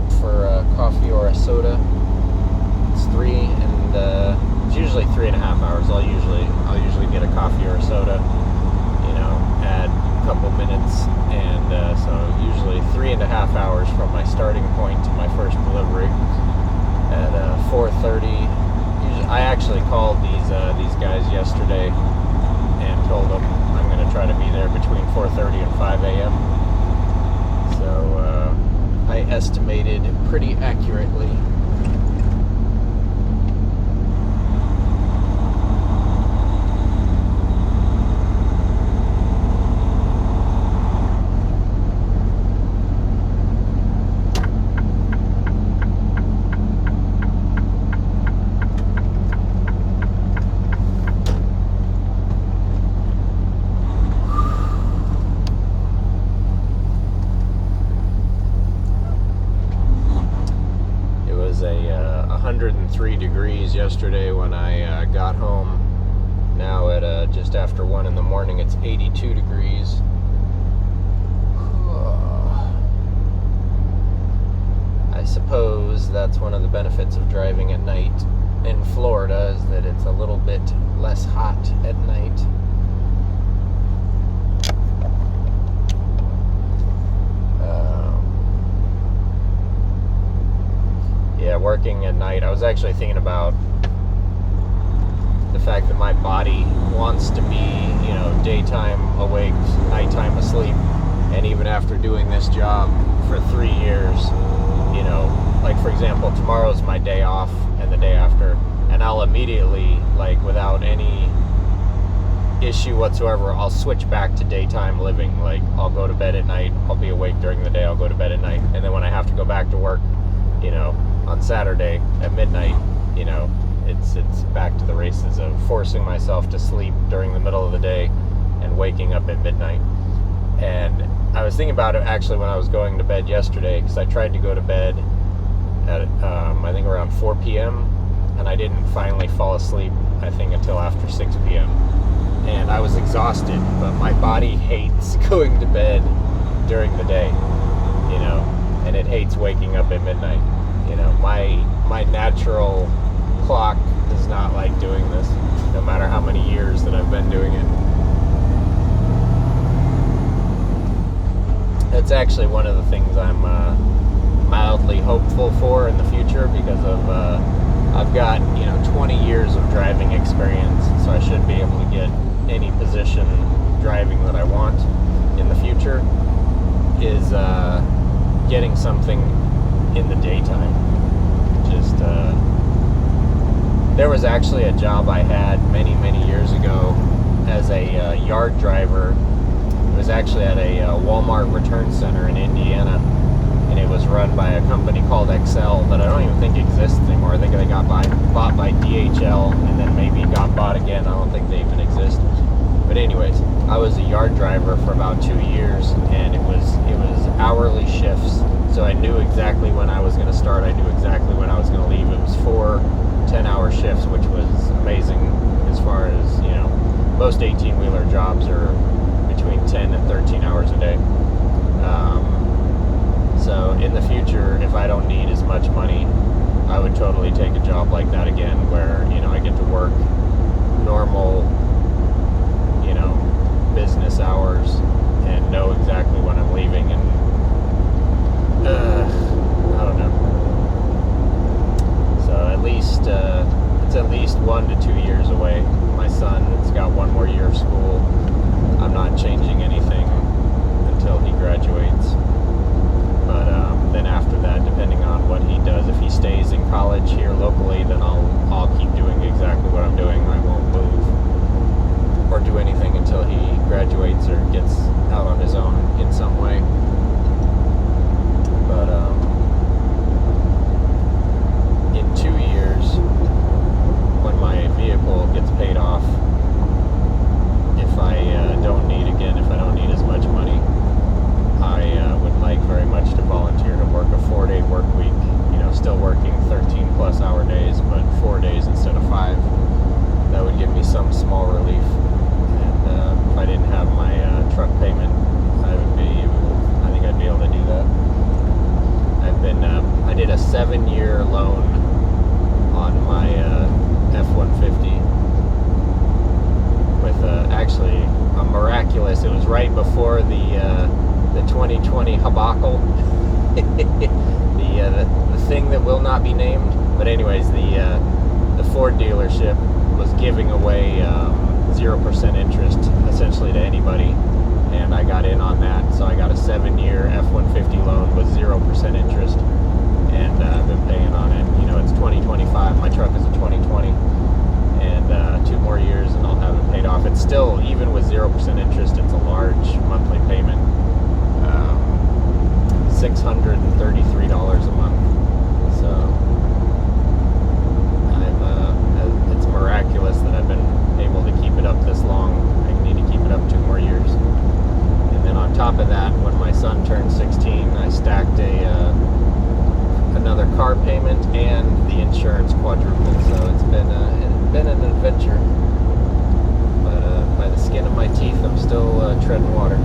stop for a coffee or a soda. It's 3, and it's usually 3.5 hours. I'll usually get a coffee or a soda, add a couple minutes, and so usually 3.5 hours from my starting point to my first delivery at 4:30. I actually called these guys yesterday and told them I'm going to try to be there between 4:30 and 5 a.m. So I estimated pretty accurately. It was 103 degrees yesterday when I got home. Now at just after 1 in the morning, it's 82 degrees. I suppose that's one of the benefits of driving at night in Florida, is that it's a little bit less hot at night. Yeah, working at night, I was actually thinking about the fact that my body wants to be, daytime awake, nighttime asleep. And even after doing this job for 3 years, like for example, tomorrow's my day off and the day after, and I'll immediately, without any issue whatsoever, I'll switch back to daytime living. Like, I'll go to bed at night, I'll be awake during the day, I'll go to bed at night, and then when I have to go back to work, on Saturday at midnight, it's back to the races of forcing myself to sleep during the middle of the day and waking up at midnight. And I was thinking about it actually when I was going to bed yesterday, because I tried to go to bed at I think around 4 p.m. and I didn't finally fall asleep, I think, until after 6 p.m. And I was exhausted, but my body hates going to bed during the day, and it hates waking up at midnight. My natural clock does not like doing this, no matter how many years that I've been doing it. That's actually one of the things I'm mildly hopeful for in the future, because of I've got 20 years of driving experience, so I should be able to get any position driving that I want in the future. Is getting something in the daytime. Just there was actually a job I had many years ago as a yard driver. It was actually at a Walmart return center in Indiana, and it was run by a company called Excel that I don't even think exists anymore. I think they got bought by DHL, and then maybe got bought again. I don't think they even exist. But anyways, I was a yard driver for about 2 years, and it was hourly shifts. So I knew exactly when I was going to start. I knew exactly when I was going to leave. It was 4 10-hour shifts, which was amazing, as far as, most 18-wheeler jobs are between 10 and 13 hours a day. So in the future, if I don't need as much money, I would totally take a job like that again, where, I get to work normal, business hours and know exactly when I'm leaving, and I don't know. So at least it's at least 1 to 2 years away. My son's got 1 more year of school. I'm not changing anything until he graduates. But then after that, depending on what he does, if he stays in college here locally, then I'll keep doing exactly what I'm doing. I won't move or do anything until he graduates or right before the 2020 debacle. The thing that will not be named. But anyways, the Ford dealership was giving away 0% interest essentially to anybody, and I got in on that. So I got a 7-year F-150 loan with 0% interest, and I've been paying on it. You know, it's 2025. My truck is a 2020, and 2 more years and I'll have it paid off. It's still, even with 0% interest, it's a large monthly payment. $633 a month. So it's miraculous that I've been able to keep it up this long. I need to keep it up 2 more years. And then on top of that, when my son turned 16, I stacked another car payment and the insurance quadrupled. So it's been an adventure. But by the skin of my teeth, I'm still treading water.